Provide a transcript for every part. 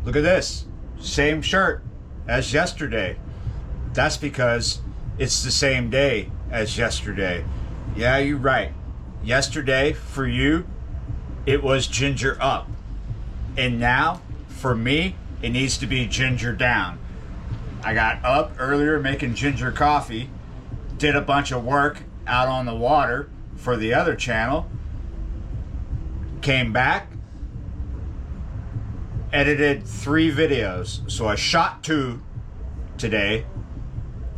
Look at this. Same shirt as yesterday. That's because it's the same day as yesterday. Yeah, you're right. Yesterday, for you, it was ginger up. And now, for me, it needs to be ginger down. I got up earlier making ginger coffee, did a bunch of work out on the water for the other channel, came back, edited 3 videos. So I shot 2 today,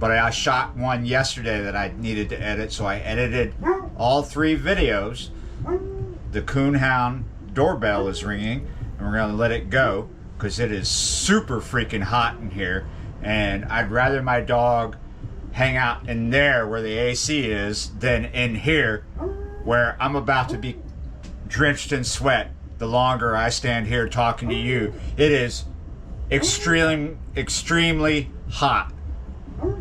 but I shot 1 yesterday that I needed to edit, so I edited all 3 videos. The coonhound doorbell is ringing, and we're gonna let it go because it is super freaking hot in here, and I'd rather my dog hang out in there where the AC is than in here where I'm about to be drenched in sweat the longer I stand here talking to you. It is extremely hot.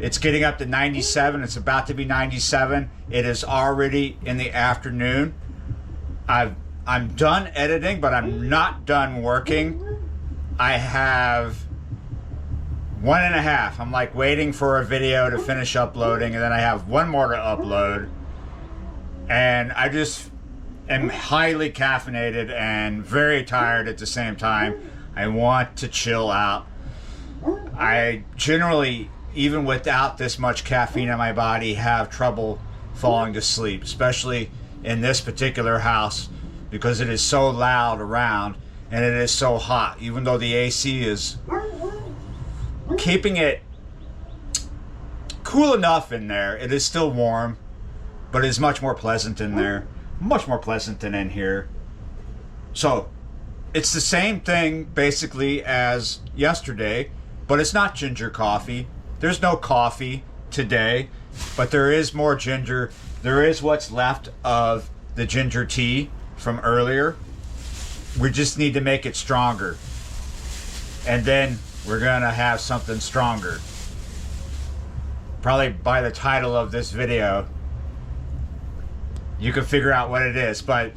It's getting up to 97. It's about to be 97. It is already in the afternoon. I'm done editing, but I'm not done working. I have 1.5. I'm like waiting for a video to finish uploading, and then I have 1 more to upload. And I just am highly caffeinated and very tired at the same time. I want to chill out. I generally, even without this much caffeine in my body, have trouble falling to sleep, especially in this particular house because it is so loud around and it is so hot. Even though the AC is keeping it cool enough in there, it is still warm, but it is much more pleasant in there. Much more pleasant than in here. So it's the same thing basically as yesterday, but it's not ginger coffee. There's no coffee today, but there is more ginger. There is what's left of the ginger tea from earlier. We just need to make it stronger. And then we're gonna have something stronger. Probably by the title of this video, you can figure out what it is, but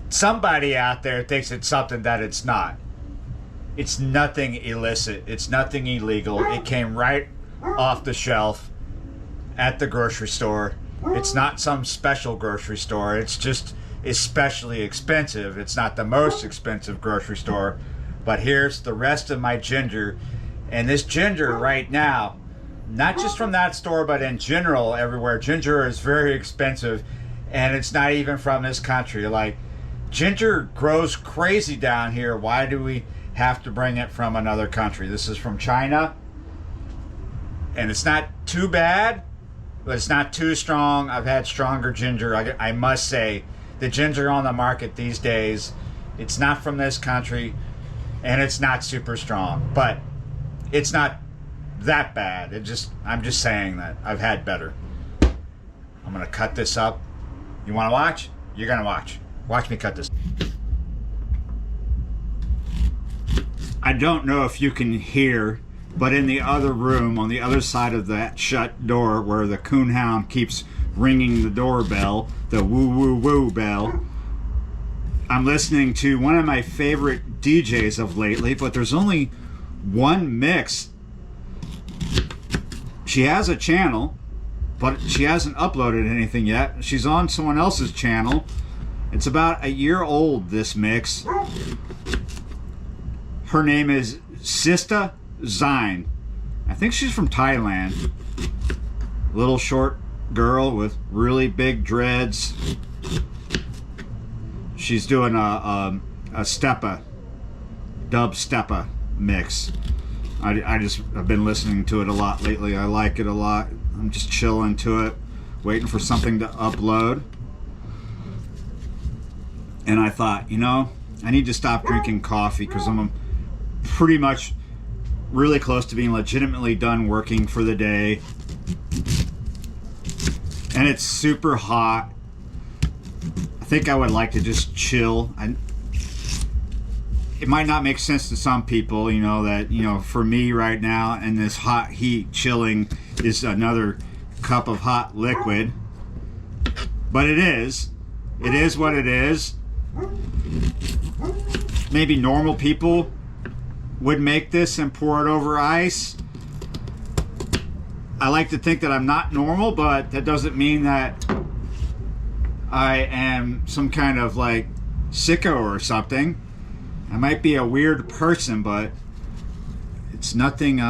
somebody out there thinks it's something that it's not. It's nothing illicit. It's nothing illegal. It came right off the shelf at the grocery store. It's not some special grocery store. It's just especially expensive. It's not the most expensive grocery store, but here's the rest of my ginger. And this ginger right now, not just from that store, but in general everywhere, ginger is very expensive, and it's not even from this country. Like, ginger grows crazy down here. Why do we have to bring it from another country? This is from China, and it's not too bad, but it's not too strong. I've had stronger ginger. I must say, the ginger on the market these days, it's not from this country, and it's not super strong, but it's not that bad. I'm just saying that I've had better. I'm gonna cut this up. You want to watch? You're gonna watch. Watch me cut this. I don't know if you can hear, but in the other room, on the other side of that shut door where the coonhound keeps ringing the doorbell, the woo woo woo bell, I'm listening to one of my favorite DJs of lately, but there's only one mix. She has a channel, but she hasn't uploaded anything yet. She's on someone else's channel. It's about a year old, this mix. Her name is Sista Zine. I think she's from Thailand. Little short girl with really big dreads. She's doing a steppa, dub steppa mix. I've been listening to it a lot lately. I like it a lot. I'm just chilling to it, waiting for something to upload. And I thought, you know, I need to stop drinking coffee because I'm pretty much really close to being legitimately done working for the day. And it's super hot. I think I would like to just chill. It might not make sense to some people, you know, that, you know, for me right now in this hot heat, chilling is another cup of hot liquid. But it is what it is. Maybe normal people would make this and pour it over ice. I like to think that I'm not normal, but that doesn't mean that I am some kind of like sicko or something. I might be a weird person, but it's nothing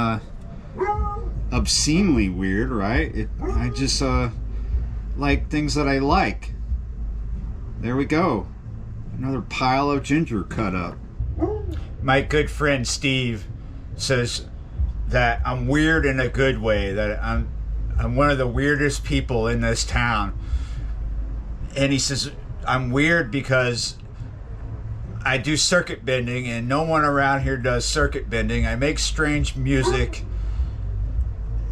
obscenely weird, right? I just like things that I like. There we go. Another pile of ginger cut up. My good friend Steve says that I'm weird in a good way, that I'm one of the weirdest people in this town. And he says I'm weird because I do circuit bending and no one around here does circuit bending. I make strange music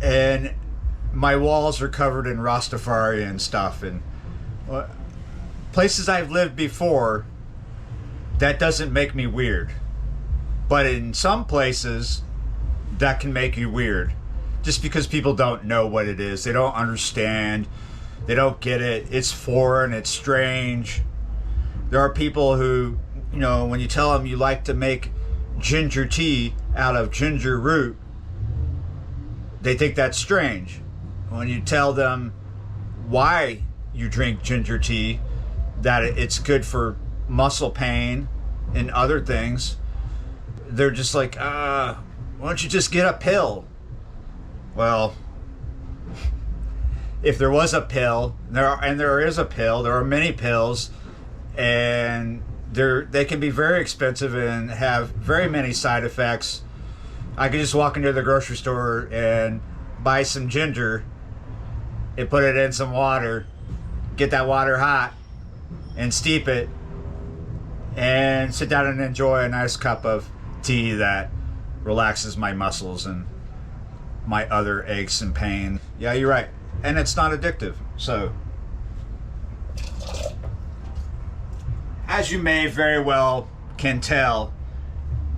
and my walls are covered in Rastafarian stuff and places I've lived before. That doesn't make me weird. But in some places that can make you weird just because people don't know what it is. They don't understand. They don't get it. It's foreign. It's strange. There are people who, you know, when you tell them you like to make ginger tea out of ginger root, they think that's strange. When you tell them why you drink ginger tea, that it's good for muscle pain and other things, they're just like, why don't you just get a pill? Well, if there was a pill, there is a pill, there are many pills, and they can be very expensive and have very many side effects. I could just walk into the grocery store and buy some ginger and put it in some water, get that water hot, and steep it, and sit down and enjoy a nice cup of tea that relaxes my muscles and my other aches and pain. Yeah, you're right. And it's not addictive. So, as you may very well can tell,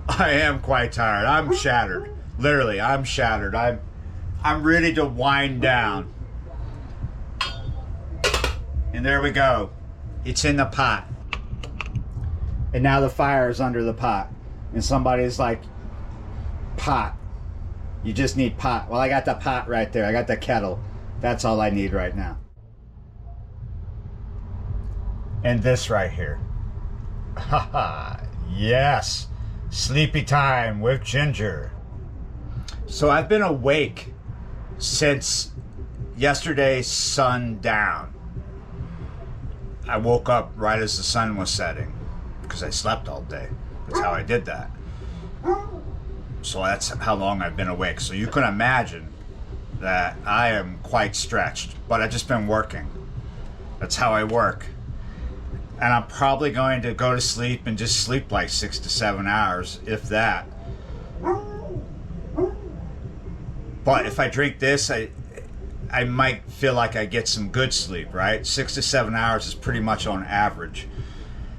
I am quite tired. I'm shattered. Literally, I'm shattered. I'm ready to wind down. And there we go. It's in the pot. And now the fire is under the pot. And somebody's like, pot. You just need pot. Well, I got the pot right there. I got the kettle. That's all I need right now. And this right here. Haha, yes. Sleepy time with ginger. So I've been awake since yesterday's sundown. I woke up right as the sun was setting because I slept all day. That's how I did that. So that's how long I've been awake. So you can imagine that I am quite stretched, but I've just been working. That's how I work. And I'm probably going to go to sleep and just sleep like 6 to 7 hours, if that. But if I drink this, I might feel like I get some good sleep, right? 6 to 7 hours is pretty much on average.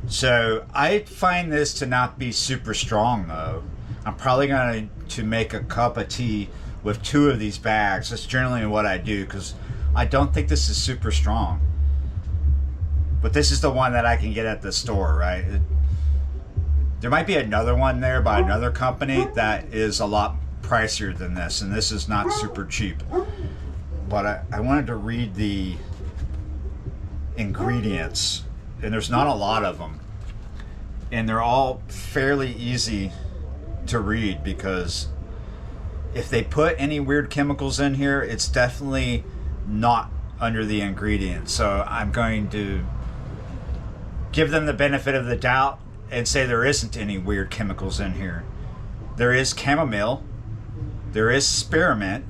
So I find this to not be super strong though. I'm probably going to make a cup of tea with 2 of these bags. That's generally what I do because I don't think this is super strong. But this is the one that I can get at the store, right? There might be another one there by another company that is a lot pricier than this, and this is not super cheap. But I wanted to read the ingredients, and there's not a lot of them. And they're all fairly easy to read because if they put any weird chemicals in here, it's definitely not under the ingredients. So I'm going to give them the benefit of the doubt and say there isn't any weird chemicals in here. There is chamomile, there is spearmint,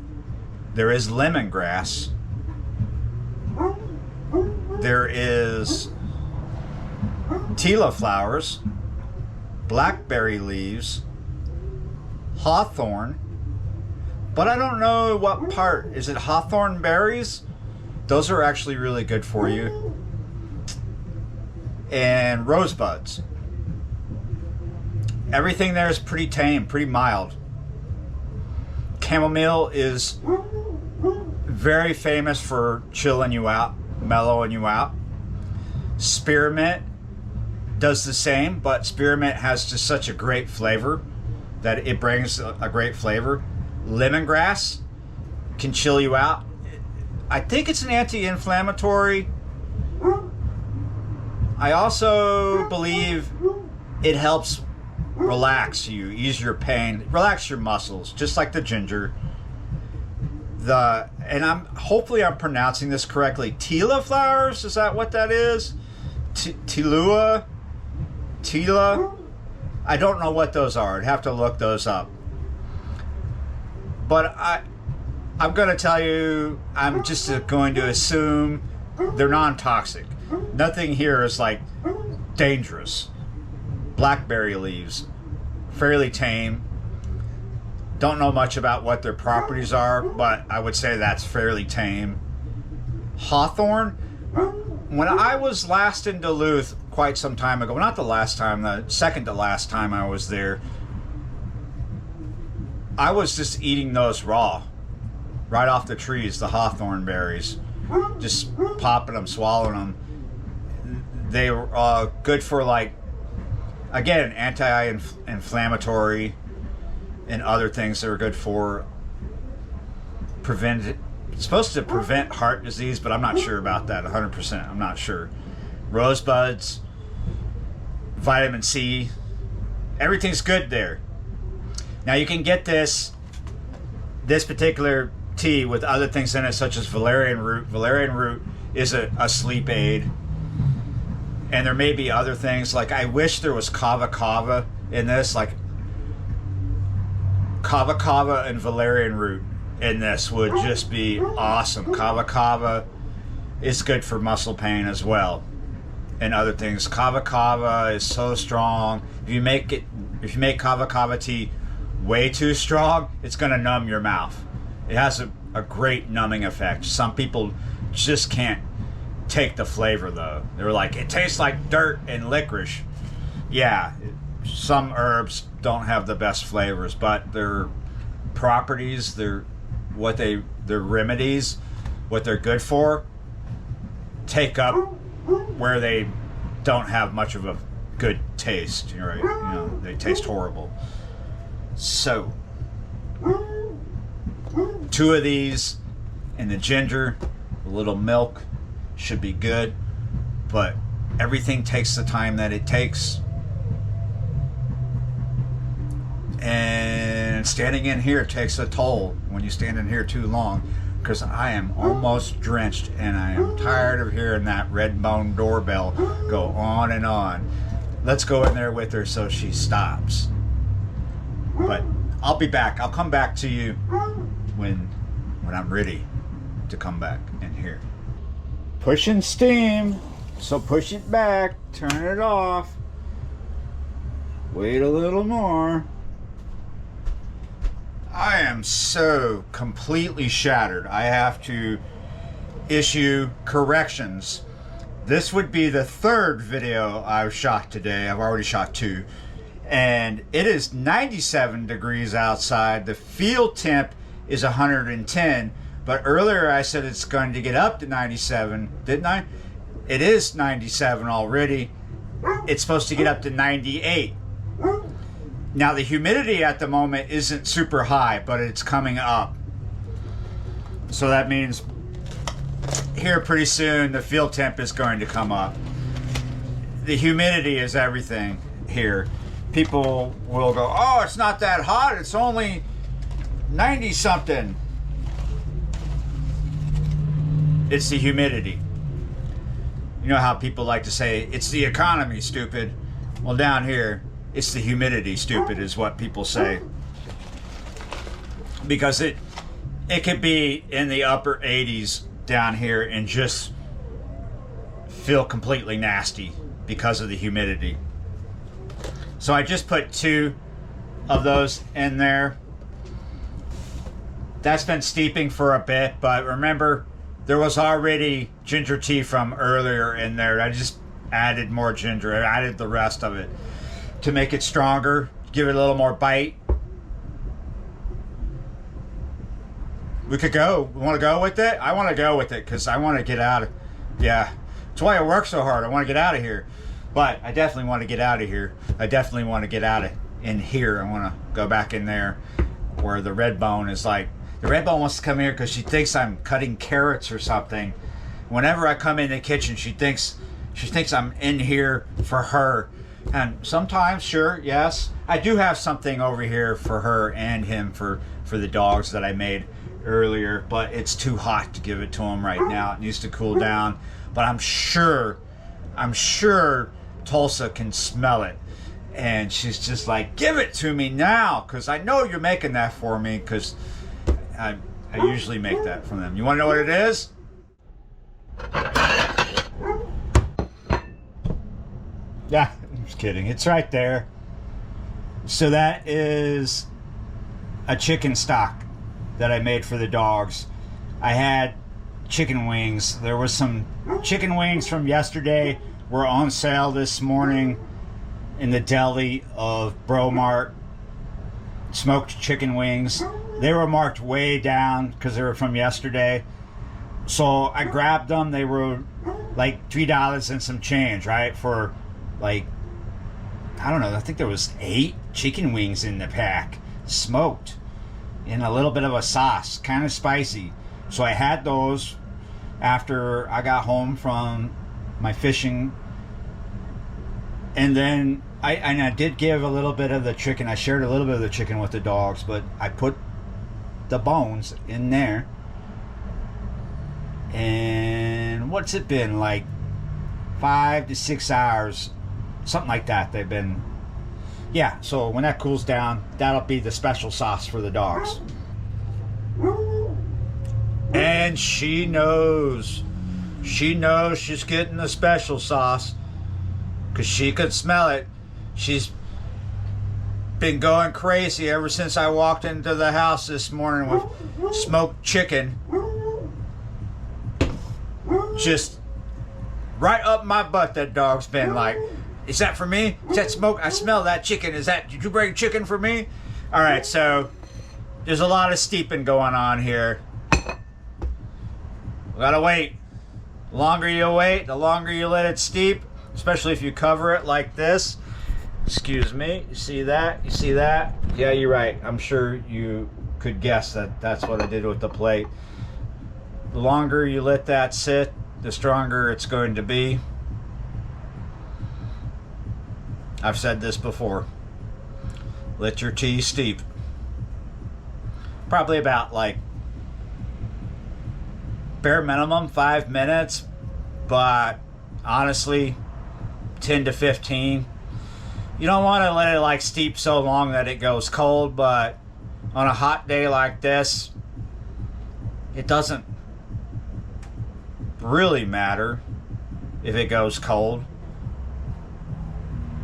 there is lemongrass, there is tila flowers, blackberry leaves, hawthorn, but I don't know what part. Is it hawthorn berries? Those are actually really good for you. And rosebuds. Everything there is pretty tame, pretty mild. Chamomile is very famous for chilling you out, mellowing you out. Spearmint does the same, but spearmint has just such a great flavor that it brings a great flavor. Lemongrass can chill you out. I think it's an anti-inflammatory. I also believe it helps relax you, ease your pain, relax your muscles, just like the ginger. Hopefully I'm pronouncing this correctly. Tila flowers, is that what that is? Tila? I don't know what those are. I'd have to look those up. But I'm going to tell you, I'm just going to assume they're non-toxic. Nothing here is like dangerous. Blackberry leaves, fairly tame. Don't know much about what their properties are, but I would say that's fairly tame. Hawthorn. When I was last in Duluth quite some time ago, not the last time, the second to last time I was there, I was just eating those raw, right off the trees, the hawthorn berries. Just popping them, swallowing them. They were good for, like, again, anti-inflammatory and other things that are good for it's supposed to prevent heart disease, but I'm not sure about that 100%. I'm not sure. Rosebuds, vitamin C, everything's good there. Now you can get this particular tea with other things in it, such as valerian root. Valerian root is a sleep aid. And there may be other things, like I wish there was kava kava in this, like kava kava and valerian root in this would just be awesome. Kava kava is good for muscle pain as well, and other things. Kava kava is so strong. If you make kava kava tea way too strong, it's going to numb your mouth. It has a great numbing effect. Some people just can't take the flavor though. They're like, it tastes like dirt and licorice. Yeah, some herbs don't have the best flavors, but their properties, their remedies, what they're good for, take up where they don't have much of a good taste. Right? You know, they taste horrible. So 2 of these and the ginger, a little milk should be good, but everything takes the time that it takes. And standing in here takes a toll when you stand in here too long, because I am almost drenched and I am tired of hearing that red bone doorbell go on and on. Let's go in there with her so she stops. But I'll be back. I'll come back to you when I'm ready to come back in here. Pushing steam, so push it back, turn it off, wait a little more. I am so completely shattered. I have to issue corrections. This would be the 3rd video I've shot today. I've already shot 2. And it is 97 degrees outside. The field temp is 110. But earlier I said it's going to get up to 97, didn't I? It is 97 already. It's supposed to get up to 98. Now the humidity at the moment isn't super high, but it's coming up. So that means here pretty soon the field temp is going to come up. The humidity is everything here. People will go, oh, it's not that hot. It's only 90 something. It's the humidity. You know how people like to say, it's the economy, stupid. Well, down here, it's the humidity, stupid, is what people say. Because it could be in the upper 80s down here and just feel completely nasty because of the humidity. So I just put 2 of those in there. That's been steeping for a bit, but remember, there was already ginger tea from earlier in there. I just added more ginger. I added the rest of it to make it stronger, give it a little more bite. We could go. We want to go with it? I want to go with it because I want to get out of... Yeah, that's why I work so hard. I want to get out of here. But I definitely want to get out of here. I definitely want to get out of in here. I want to go back in there where the red bone is like, the red bone wants to come here because she thinks I'm cutting carrots or something. Whenever I come in the kitchen, she thinks I'm in here for her. And sometimes, sure, yes, I do have something over here for her and him for the dogs that I made earlier, but it's too hot to give it to him right now. It needs to cool down. But I'm sure Tulsa can smell it. And she's just like, give it to me now, because I know you're making that for me, because I usually make that for them. You want to know what it is? Yeah, I'm just kidding. It's right there. So that is a chicken stock that I made for the dogs. I had chicken wings. There was some chicken wings from yesterday were on sale this morning in the deli of Bromart. Smoked chicken wings. They were marked way down because they were from yesterday. So I grabbed them. They were like $3 and some change, right? For like, I don't know, I think there was 8 chicken wings in the pack, smoked in a little bit of a sauce, kind of spicy. So I had those after I got home from my fishing. And then I did give a little bit of the chicken. I shared a little bit of the chicken with the dogs, but I put the bones in there. And what's it been, like 5 to 6 hours, something like that. They've been, yeah. So when that cools down, that'll be the special sauce for the dogs. And she knows she's getting the special sauce because she could smell it. She's been going crazy ever since I walked into the house this morning with smoked chicken. Just right up my butt, that dog's been like, is that for me? Is that smoke? I smell that chicken. Did you bring chicken for me? All right, so there's a lot of steeping going on here. We gotta wait. The longer you wait, the longer you let it steep, especially if you cover it like this. Excuse me, you see that? You see that? Yeah, you're right. I'm sure you could guess that that's what I did with the plate. The longer you let that sit, the stronger it's going to be. I've said this before. Let your tea steep. Probably about, like, bare minimum 5 minutes, but honestly 10 to 15. You don't want to let it like steep so long that it goes cold, but on a hot day like this, it doesn't really matter if it goes cold.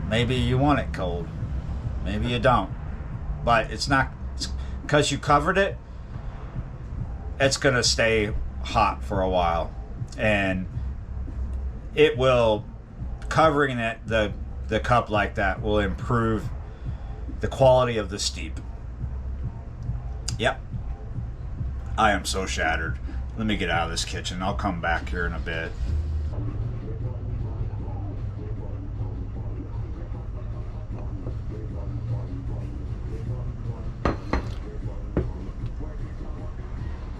Maybe you want it cold, maybe you don't, but it's not, because you covered it, it's gonna stay hot for a while, and it will, covering it, the cup like that will improve the quality of the steep. Yep. I am so shattered. Let me get out of this kitchen. I'll come back here in a bit.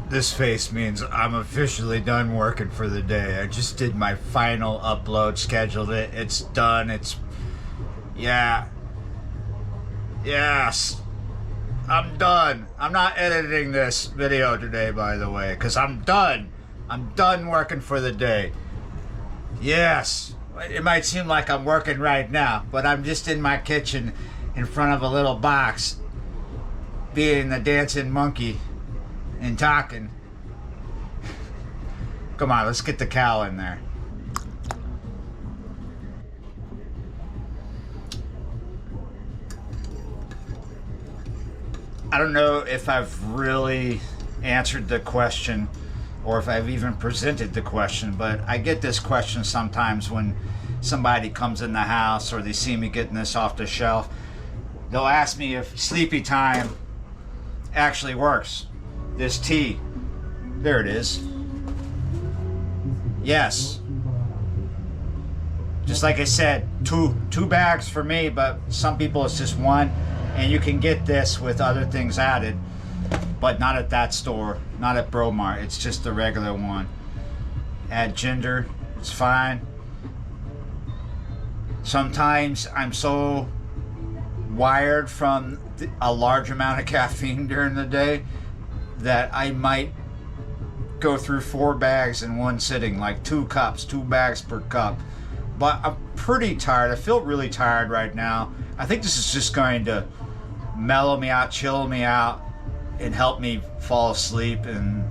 This face means I'm officially done working for the day. I just did my final upload, scheduled it. It's done. Yeah. Yes. I'm done. I'm not editing this video today, by the way, because I'm done. I'm done working for the day. Yes. It might seem like I'm working right now, but I'm just in my kitchen in front of a little box, being the dancing monkey and talking. Come on, let's get the cow in there. I don't know if I've really answered the question or if I've even presented the question, but I get this question sometimes when somebody comes in the house or they see me getting this off the shelf. They'll ask me if Sleepytime actually works. This tea. There it is. Yes. Just like I said, two bags for me, but some people it's just one. And you can get this with other things added, but not at that store, not at Bromart. It's just the regular one. Add ginger, it's fine. Sometimes I'm so wired from a large amount of caffeine during the day that I might go through 4 bags in one sitting, like 2 cups, 2 bags per cup. But I'm pretty tired. I feel really tired right now. I think this is just going to mellow me out, chill me out, and help me fall asleep and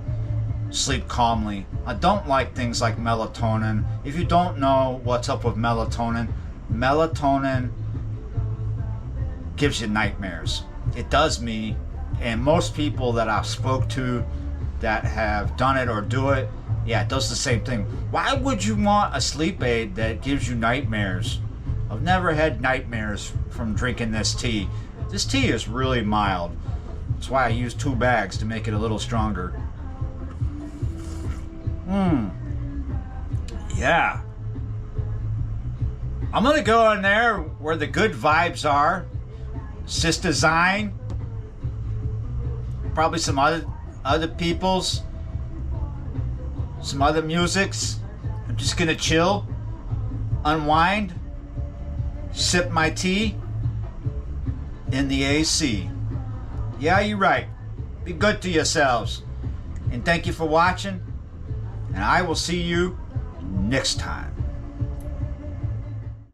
sleep calmly. I don't like things like melatonin. If you don't know what's up with melatonin, melatonin gives you nightmares. It does me, and most people that I've spoke to that have done it or do it, yeah, it does the same thing. Why would you want a sleep aid that gives you nightmares? I've never had nightmares from drinking this tea. This tea is really mild. That's why I use 2 bags to make it a little stronger. Yeah. I'm gonna go in there where the good vibes are. Sister Zine. Probably some other people's. Some other musics. I'm just gonna chill. Unwind. Sip my tea. In the AC. Yeah, you're right. Be good to yourselves. And thank you for watching. And I will see you next time.